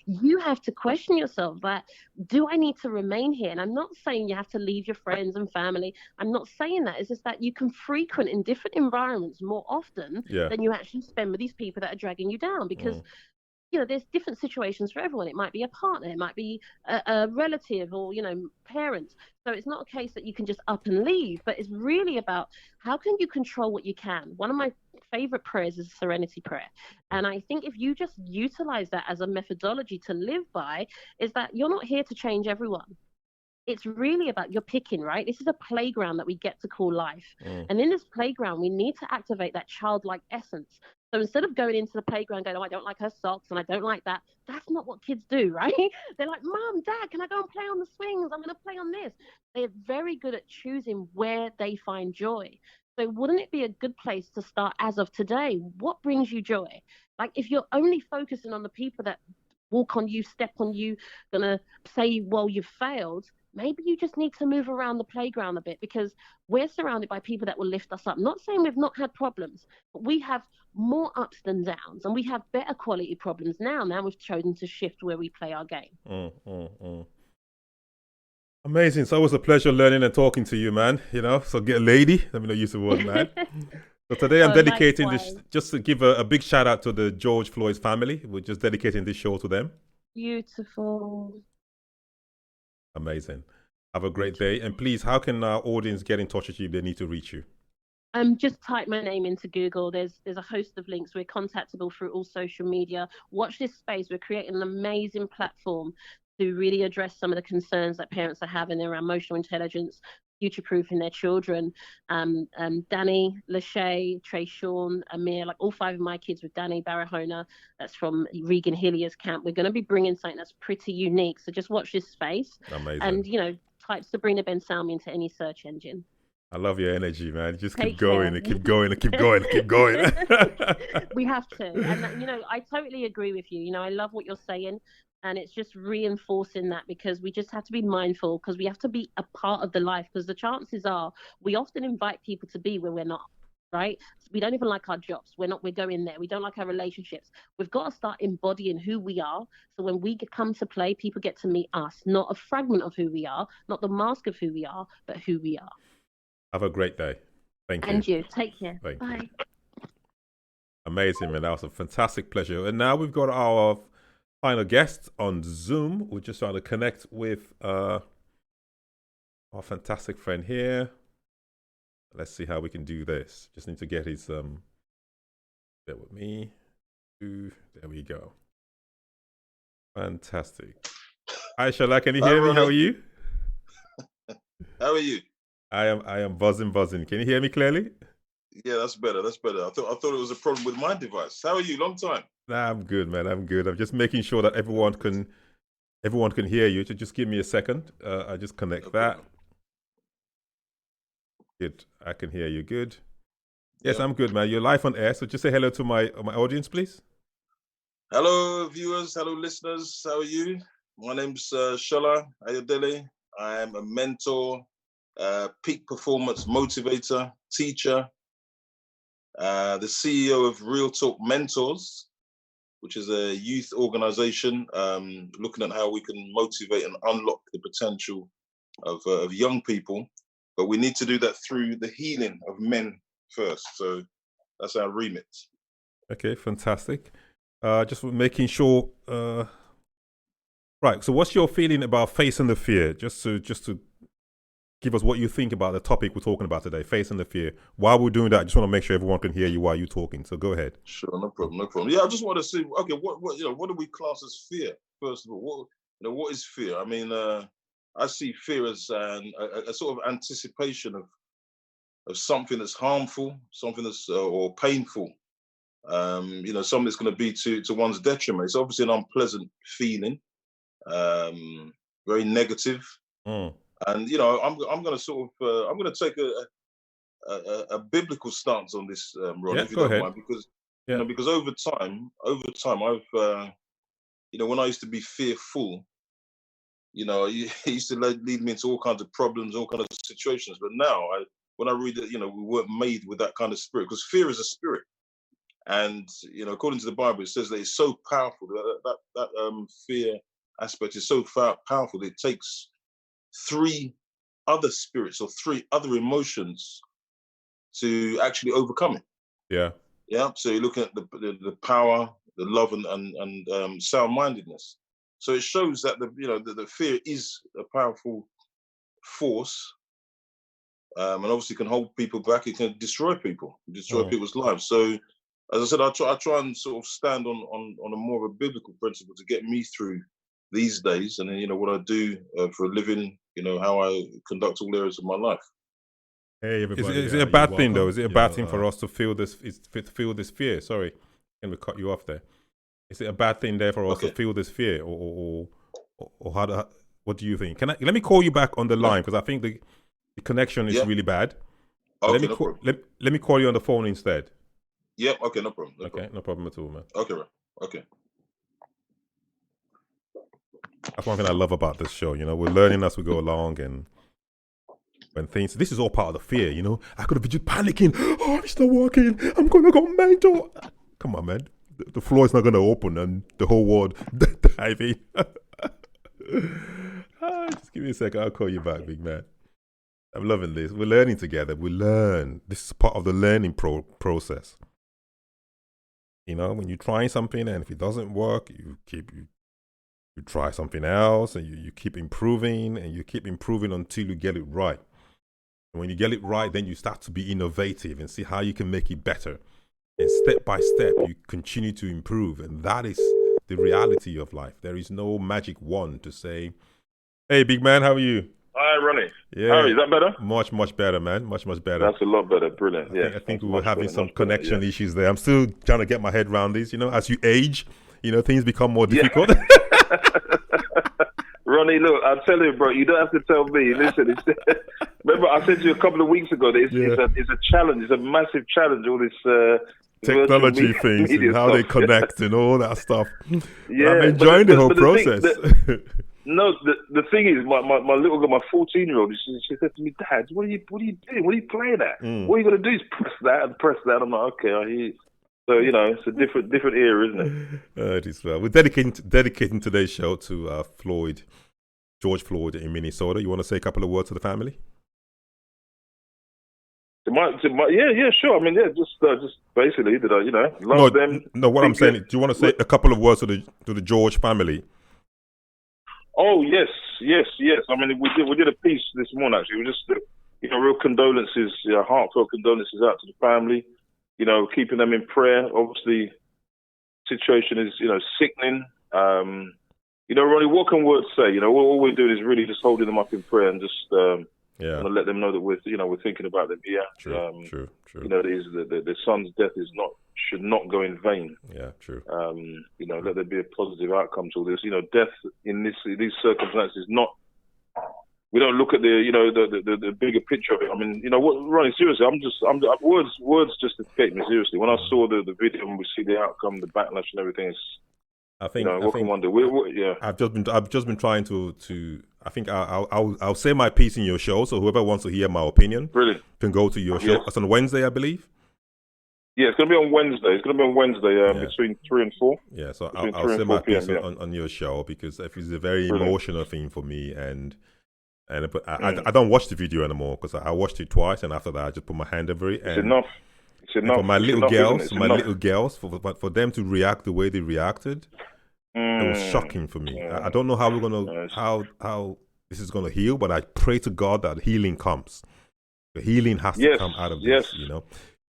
You have to question yourself, that, do I need to remain here? And I'm not saying you have to leave your friends and family. I'm not saying that. It's just that you can frequent in different environments more often than you actually spend with these people that are dragging you down, because you know, there's different situations for everyone. It might be a partner, it might be a relative, or, you know, parents. So it's not a case that you can just up and leave, but it's really about, how can you control what you can? One of my favorite prayers is serenity prayer. And I think if you just utilize that as a methodology to live by, is that you're not here to change everyone. It's really about, you're picking, right? This is a playground that we get to call life. And in this playground, we need to activate that childlike essence. So instead of going into the playground going, oh, I don't like her socks and I don't like that, that's not what kids do, right? They're like, Mom, Dad, can I go and play on the swings? I'm going to play on this. They're very good at choosing where they find joy. So wouldn't it be a good place to start as of today? What brings you joy? Like, if you're only focusing on the people that walk on you, step on you, gonna say, well, you've failed, maybe you just need to move around the playground a bit, because we're surrounded by people that will lift us up. I'm not saying we've not had problems, but we have more ups than downs, and we have better quality problems now. Now we've chosen to shift where we play our game. Amazing. It's always a pleasure learning and talking to you, man. You know, so get a lady. Let me not use the word man. So today I'm dedicating this, just to give a big shout out to the George Floyd's family. We're just dedicating this show to them. Beautiful. Amazing. Have a great day. And please, how can our audience get in touch with you if they need to reach you? Just type my name into Google. There's a host of links. We're contactable through all social media. Watch this space. We're creating an amazing platform to really address some of the concerns that parents are having around emotional intelligence, future-proofing their children. Danny, Lachey, Trey Sean, Amir, like all 5 of my kids with Danny Barahona, that's from Regan Hilliers camp. We're going to be bringing something that's pretty unique. So just watch this space. Amazing. And, you know, type Sabrina Ben Salmi into any search engine. I love your energy, man. Just Take keep going care. and keep going and keep going and keep going. We have to. And, you know, I totally agree with you. You know, I love what you're saying. And it's just reinforcing that, because we just have to be mindful, because we have to be a part of the life, because the chances are we often invite people to be where we're not. right? We don't even like our jobs. We're going there. We don't like our relationships. We've got to start embodying who we are. So when we come to play, people get to meet us, not a fragment of who we are, not the mask of who we are, but who we are. Have a great day. Thank you. And you. Take care. Thank Bye. you. Amazing, man. That was a fantastic pleasure. And now we've got our final guest on Zoom. We're just trying to connect with our fantastic friend here. Let's see how we can do this. Just need to get his bear with me. There we go. Fantastic. Hi Shala, can you hear me? How are you? How are you? I am buzzing. Can you hear me clearly? Yeah, that's better. I thought it was a problem with my device. How are you? Long time. Nah, I'm good, man. I'm good. I'm just making sure that everyone can hear you. So just give me a second. I just connect that. Good. I can hear you. Good. Yes, yeah. I'm good, man. You're live on air. So just say hello to my audience, please. Hello, viewers. Hello, listeners. How are you? My name's Shola Ayodele. I am a mentor, peak performance motivator, teacher, the CEO of Real Talk Mentors, which is a youth organization looking at how we can motivate and unlock the potential of young people. But we need to do that through the healing of men first. So that's our remit. Okay, fantastic. Just making sure. Right. So, what's your feeling about facing the fear? Just to give us what you think about the topic we're talking about today, facing the fear. While we're doing that, I just want to make sure everyone can hear you while you're talking. So, go ahead. Sure, no problem. Yeah, I just want to see. Okay, what do we class as fear? First of all, what is fear? I mean, I see fear as a sort of anticipation of something that's harmful, something that's or painful. Something that's going to be to one's detriment. It's obviously an unpleasant feeling, very negative. And I'm going to sort of I'm going to take a biblical stance on this, Ron, if you don't mind, because over time I've when I used to be fearful, it used to lead me into all kinds of problems, all kinds of situations. But now when I read that, we weren't made with that kind of spirit, because fear is a spirit. And, according to the Bible, it says that it's so powerful, that fear aspect is so powerful that it takes 3 other spirits or 3 other emotions to actually overcome it. Yeah. Yeah. So you're looking at the power, the love, and sound-mindedness. So it shows that the fear is a powerful force, and obviously can hold people back. It can destroy people, people's lives. So, as I said, I try and sort of stand on a more of a biblical principle to get me through these days, and then what I do for a living, how I conduct all areas of my life. Hey everybody! Is it a bad thing though? Is it a bad thing for us to feel this? Feel this fear? Sorry, can we cut you off there? Is it a bad thing there for us to feel this fear, or what do you think? Let me call you back on the line, because I think the connection is really bad. Okay, let me call you on the phone instead. Yeah, okay, no problem. No problem at all, man. Okay, right. Okay. That's one thing I love about this show. We're learning as we go along, and when this is all part of the fear. I could have been just panicking. Oh, it's not working. I'm gonna go mental. Come on, man. The floor is not gonna open, and the whole world diving. Just give me a second. I'll call you back, big man. I'm loving this. We're learning together. We learn. This is part of the learning process. When you're trying something, and if it doesn't work, you try something else, and you keep improving, and you keep improving until you get it right. And when you get it right, then you start to be innovative and see how you can make it better. And step by step, you continue to improve. And that is the reality of life. There is no magic wand to say, hey, big man, how are you? Hi, Ronnie. Yeah. How are you? Is that better? Much better, man. Much better. That's a lot better. Brilliant. I think we were having some connection issues there. I'm still trying to get my head around this. As you age, things become more difficult. Ronnie, look, I'll tell you, bro, you don't have to tell me. Listen, remember I said to you a couple of weeks ago that it's a challenge. It's a massive challenge, all this technology things and how they connect and all that stuff. Yeah, I'm enjoying the whole process. No, the thing is, my little girl, my 14-year-old, she said to me, Dad, what are you doing? What are you playing at? What are you gonna do is press that and press that. I'm like, okay, I hear you. So it's a different era, isn't it? It is. Well, we're dedicating today's show to George Floyd in Minnesota. You want to say a couple of words to the family? Yeah, sure. I mean, yeah, just basically that love them. No, what I'm saying, do you want to say a couple of words to the George family? Oh yes. I mean, we did a piece this morning actually. We just real condolences, heartfelt condolences out to the family. Keeping them in prayer. Obviously, situation is sickening. Ronnie, what can words say? All we're doing is really just holding them up in prayer and just want to let them know that we're thinking about them here. True. The son's death should not go in vain. Yeah, true. Let there be a positive outcome to all this. Death in these circumstances not. We don't look at the bigger picture of it. I mean, what, Ronnie? Seriously, words just escape me. Seriously, when I saw the video and we see the outcome, the backlash and everything, I think wonder. I've just been trying to. I think I'll say my piece in your show. So whoever wants to hear my opinion, brilliant, can go to your show. Yes. It's on Wednesday, I believe. Yeah, it's going to be on Wednesday. Between 3 and 4. Yeah, so I'll say my piece on your show because it's a very emotional thing for me, and I don't watch the video anymore because I watched it twice, and after that I just put my hand over it. It's enough. For my little girls, for them to react the way they reacted, it was shocking for me. I don't know how we're gonna how this is gonna heal, but I pray to God that healing comes. The healing has to come out of this,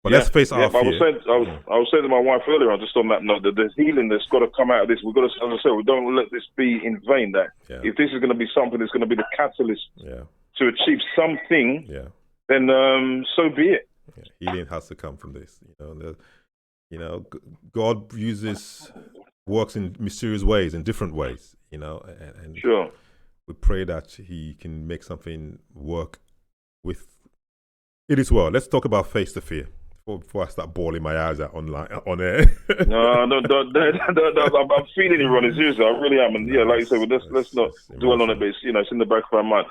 But let's face our fear. I was saying to my wife earlier, just on that note, that the healing that's got to come out of this, we've got to, as I said, we don't let this be in vain. That if this is going to be something that's going to be the catalyst to achieve something, then so be it. Yeah. Healing has to come from this. God works in mysterious ways, in different ways. And sure. We pray that He can make something work with. It is well. Let's talk about face the fear. Before I start bawling my eyes out on air. No, I'm feeling it, Ronnie. Seriously, I really am. And like you said, let's not dwell on it, but it's in the back of my mind.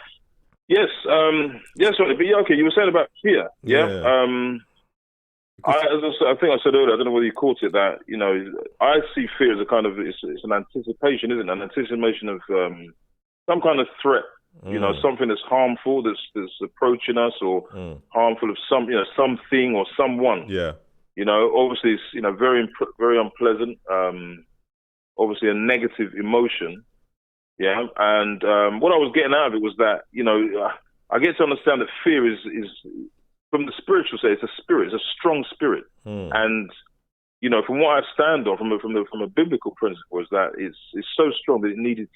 Yes, Ronnie. But okay, you were saying about fear. I think I said earlier, I don't know whether you caught it, that I see fear as a kind of it's an anticipation, isn't it? An anticipation of some kind of threat. Something that's harmful, that's approaching us, or harmful of something or someone. Yeah. Obviously it's very very unpleasant. Obviously a negative emotion. Yeah. And what I was getting out of it was that I get to understand that fear is from the spiritual side. It's a spirit. It's a strong spirit. And from what I stand on, from a biblical principle, is that it's so strong that it needs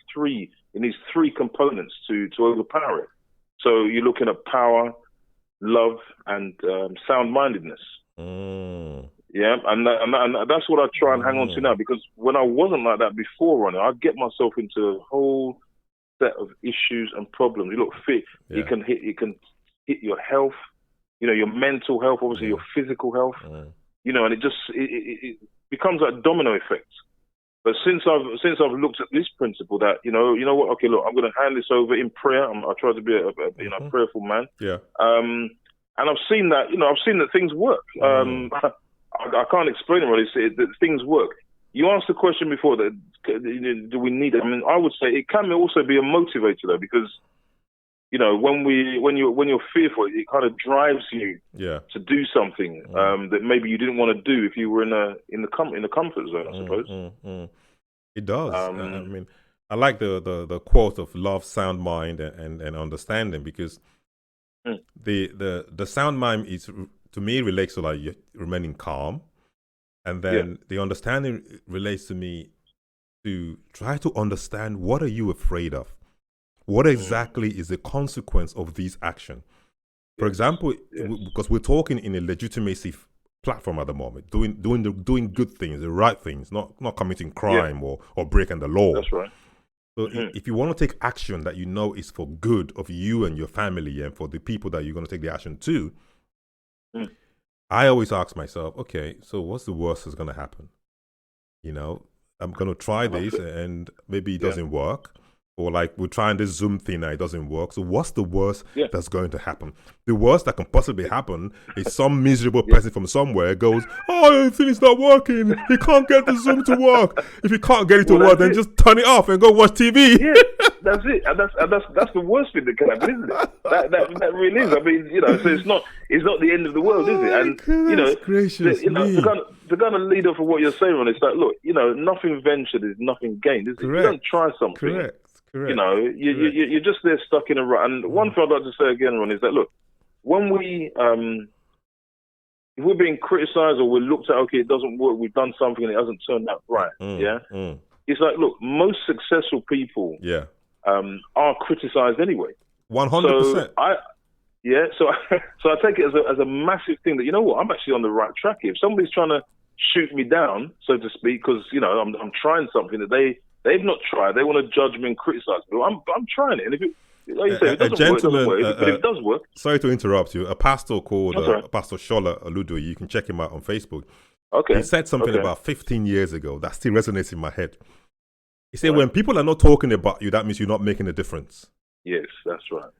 three components to overpower it. So you're looking at power, love, and sound-mindedness. Yeah, and that's what I try and hang on to now, because when I wasn't like that before, Ronnie, I'd get myself into a whole set of issues and problems. You look fit, it can hit your health, your mental health, obviously your physical health. And it becomes like a domino effect. But since I've looked at this principle that you know what, okay, look, I'm going to hand this over in prayer. I try to be a prayerful man. Yeah. And I've seen that things work. I can't explain it really. That things work. You asked the question before that do we need it? I mean, I would say it can also be a motivator though, because when you're fearful, it kind of drives you to do something that maybe you didn't want to do if you were in the comfort zone, I suppose. It does. I mean, I like the quote of love, sound mind, and understanding, because the sound mind is, to me, relates to like remaining calm, and then the understanding relates to me to try to understand, what are you afraid of? What exactly is the consequence of these actions? For example, because we're talking in a legitimacy platform at the moment, doing good things, the right things, not committing crime or breaking the law. That's right. So if you want to take action that you know is for good of you and your family and for the people that you're going to take the action to, I always ask myself, okay, so what's the worst that's going to happen? I'm going to try this and maybe it doesn't work. Or like we're trying this Zoom thing now, it doesn't work. So what's the worst Yeah. that's going to happen? The worst that can possibly happen is some miserable person from somewhere goes, "Oh, the thing is not working. He can't get the Zoom to work." If you can't get it to work, then just turn it off and go watch TV. Yeah, that's it. And that's the worst thing that can happen, isn't it? That really is. I mean, so it's not the end of the world, is it? And gracious to kind of lead off of what you're saying, Ron, it's like, look, nothing ventured is nothing gained, is it? Correct. You don't try something. Correct. You're just there stuck in a rut. And one thing I'd like to say again, Ron, is that look, when we if we're being criticised or we're looked at, okay, it doesn't work, we've done something and it hasn't turned out right, it's like, look, most successful people are criticised anyway. 100%. So I take it as a massive thing that, you know what, I'm actually on the right track here. If somebody's trying to shoot me down, so to speak, because I'm trying something that they've not tried, they want to judge me and criticise me. Well, I'm trying it, and if it, like you say, it doesn't work, but if it does work. Sorry to interrupt you. A pastor called Pastor Shola Oludo, you can check him out on Facebook. Okay. He said something about 15 years ago that still resonates in my head. He said, when people are not talking about you, that means you're not making a difference. Yes, that's right.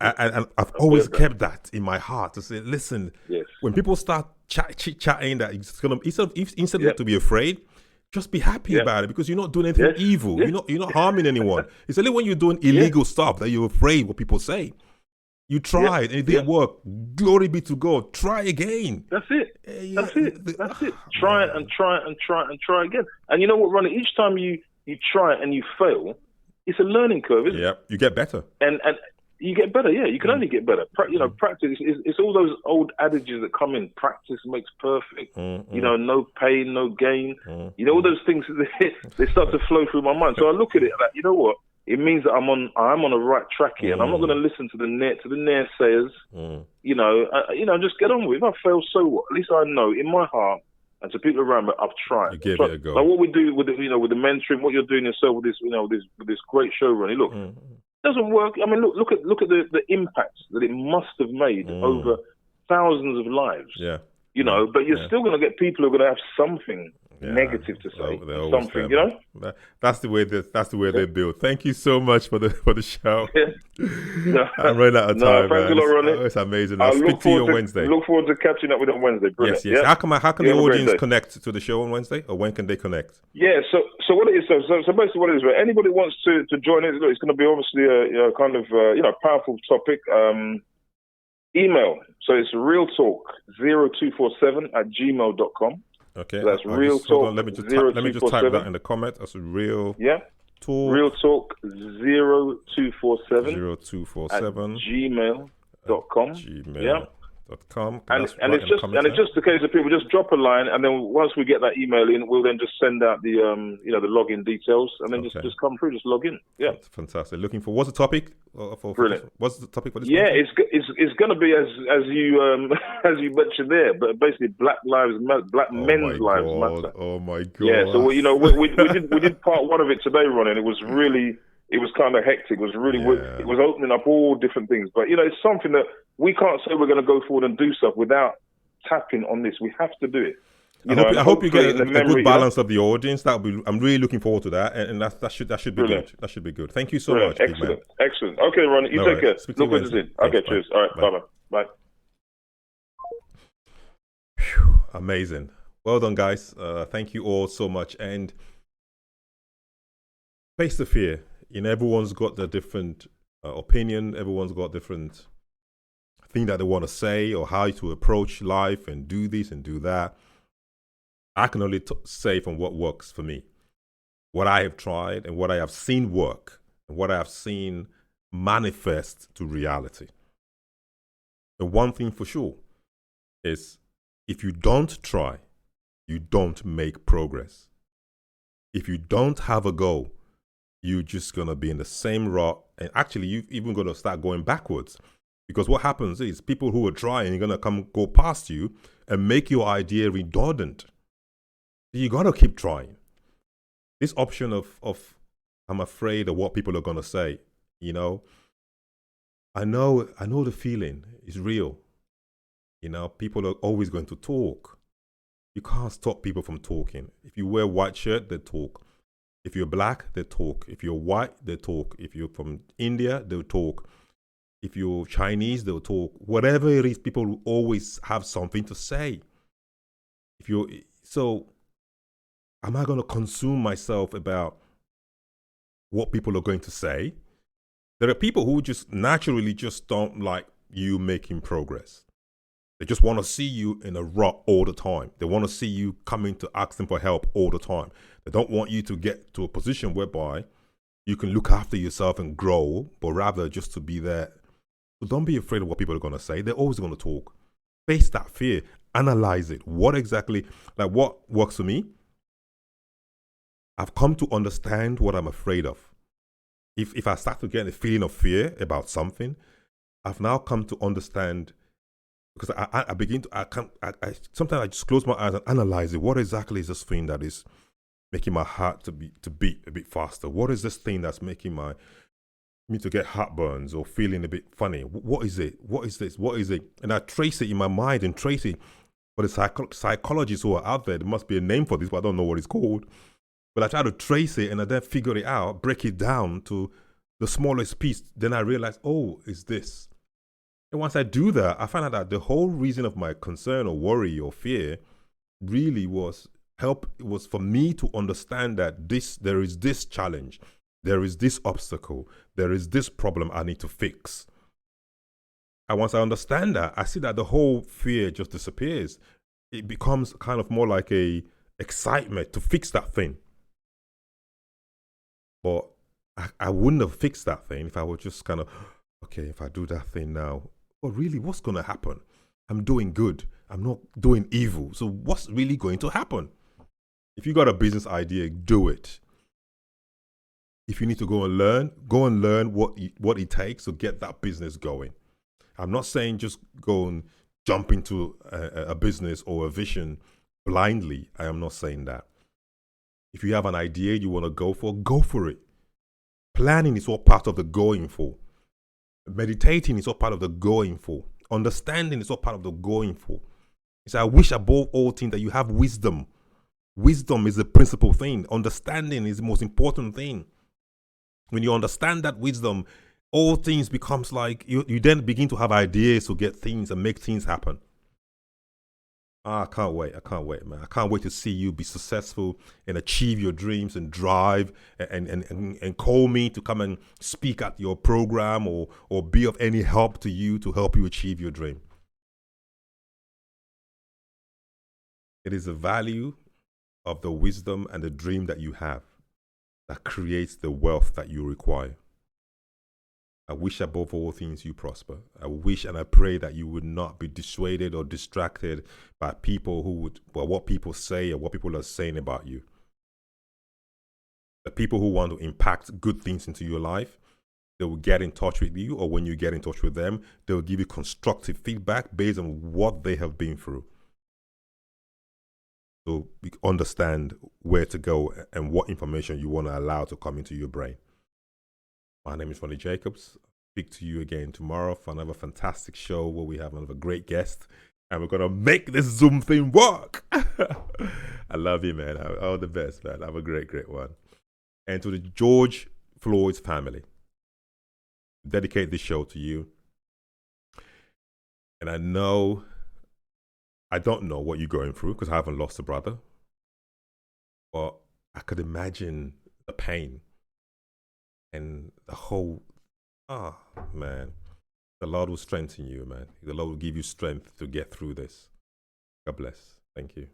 And I've always kept that in my heart to say, listen, when people start chit-chatting that it's gonna, instead of to be afraid, just be happy about it, because you're not doing anything evil. You're not harming anyone. It's only when you're doing illegal stuff that you're afraid what people say. You tried and it didn't work. Glory be to God. Try again. That's it. That's it. Try it and try it and try it and try again. And you know what, Ronnie? Each time you try it and you fail, it's a learning curve, isn't it? Yeah, you get better. And you get better, You can only get better. Practice. It's all those old adages that come in. Practice makes perfect. No pain, no gain. All those things, they start to flow through my mind. So I look at it like, you know what? It means that I'm on a right track here, and I'm not going to listen to the naysayers. Just get on with it. If I fail, so what? At least I know in my heart, and to people around me, I've tried. You give it a go. Like what we do with the mentoring, what you're doing yourself with this, with this great show, Ronnie. Look, it doesn't work. I mean, look at the impact that it must have made over thousands of lives. Yeah. But you're still going to get people who are going to have something negative to say, something. That's the way they build. Thank you so much for the show. I'm running out of time. Thanks a lot, Ronnie. It's amazing. I'll speak to you on Wednesday. Look forward to catching up with you on Wednesday. Brilliant. Yes. How can the audience connect to the show on Wednesday, or when can they connect? Yeah. So what it is? So basically, what it is? Right, anybody wants to join in? Look, it's going to be obviously a kind of powerful topic. Email. So it's realtalk0247@gmail.com. Okay. So that's realtalk. Let me just type that in the comment. That's real. Yeah. Talk. realtalk0247 @gmail.com. Gmail.com. And it's just a case of people just drop a line, and then once we get that email in, we'll then just send out the the login details, and then just come through, just log in. Yeah. Fantastic. Looking for what's the topic? Brilliant. What's the topic for this? Yeah, it's going to be as you as you mentioned there, but basically Black men's lives matter. Oh my God. Yeah. So we did part one of it today, Ron, and it was kind of hectic. It was really it was opening up all different things, but it's something that we can't say we're going to go forward and do stuff without tapping on this. We have to do it. I hope you get a good balance of the audience. I'm really looking forward to that, and that should be good. That should be good. Thank you so much. Excellent. Okay, Ronnie, you take care. Look forward to seeing. Okay, cheers. All right, bye. Amazing. Well done, guys. Thank you all so much. And face the fear. Everyone's got their different opinion. Everyone's got different thing that they want to say, or how to approach life and do this and do that. I can only say from what works for me, what I have tried and what I have seen work and what I have seen manifest to reality. The one thing for sure is, if you don't try, you don't make progress. If you don't have a goal, you're just going to be in the same rut, and actually you're even going to start going backwards. Because what happens is, people who are trying are going to go past you and make your idea redundant. You got to keep trying. This option of I'm afraid of what people are going to say, I know the feeling is real. People are always going to talk. You can't stop people from talking. If you wear white shirt, they talk. If you're black, they talk. If you're white, they talk. If you're from India, they'll talk. If you're Chinese, they'll talk. Whatever it is, people will always have something to say. So am I going to consume myself about what people are going to say? There are people who just naturally just don't like you making progress. They just want to see you in a rut all the time. They want to see you coming to ask them for help all the time. They don't want you to get to a position whereby you can look after yourself and grow, but rather just to be there. So don't be afraid of what people are going to say. They're always going to talk. Face that fear. Analyze it. What works for me? I've come to understand what I'm afraid of. If I start to get a feeling of fear about something, I've now come to understand, because sometimes I just close my eyes and analyze it. What exactly is this thing that is making my heart to beat a bit faster? What is this thing that's making me to get heartburns or feeling a bit funny? What is it? What is this? What is it? And I trace it in my mind and trace it. For the psychologists who are out there, there must be a name for this, but I don't know what it's called. But I try to trace it and I then figure it out, break it down to the smallest piece. Then I realize, oh, it's this. And once I do that, I find out that the whole reason of my concern or worry or fear really was for me to understand that there is this challenge, there is this obstacle, there is this problem I need to fix. And once I understand that, I see that the whole fear just disappears. It becomes kind of more like a excitement to fix that thing. But I wouldn't have fixed that thing if I was just kind of, okay, if I do that thing now, but really, what's going to happen? I'm doing good. I'm not doing evil. So what's really going to happen? If you got a business idea, do it. If you need to go and learn what it takes to get that business going. I'm not saying just go and jump into a business or a vision blindly. I am not saying that. If you have an idea you want to go for it. Planning is all part of the going for. Meditating is all part of the going for. Understanding is all part of the going for. So I wish above all things that you have wisdom. Wisdom is the principal thing. Understanding is the most important thing. When you understand that wisdom, all things becomes like you then begin to have ideas to get things and make things happen. I can't wait, man. I can't wait to see you be successful and achieve your dreams and drive and call me to come and speak at your program or be of any help to you to help you achieve your dream. It is the value of the wisdom and the dream that you have that creates the wealth that you require. I wish above all things you prosper. I wish and I pray that you would not be dissuaded or distracted by people by what people say or what people are saying about you. The people who want to impact good things into your life, they will get in touch with you, or when you get in touch with them, they will give you constructive feedback based on what they have been through. So you understand where to go and what information you want to allow to come into your brain. My name is Ronnie Jacobs. Speak to you again tomorrow for another fantastic show where we have another great guest and we're going to make this Zoom thing work. I love you, man. All the best, man. Have a great, great one. And to the George Floyd's family, dedicate this show to you. And I don't know what you're going through because I haven't lost a brother, but I could imagine the pain. And the whole, man, the Lord will strengthen you, man. The Lord will give you strength to get through this. God bless. Thank you.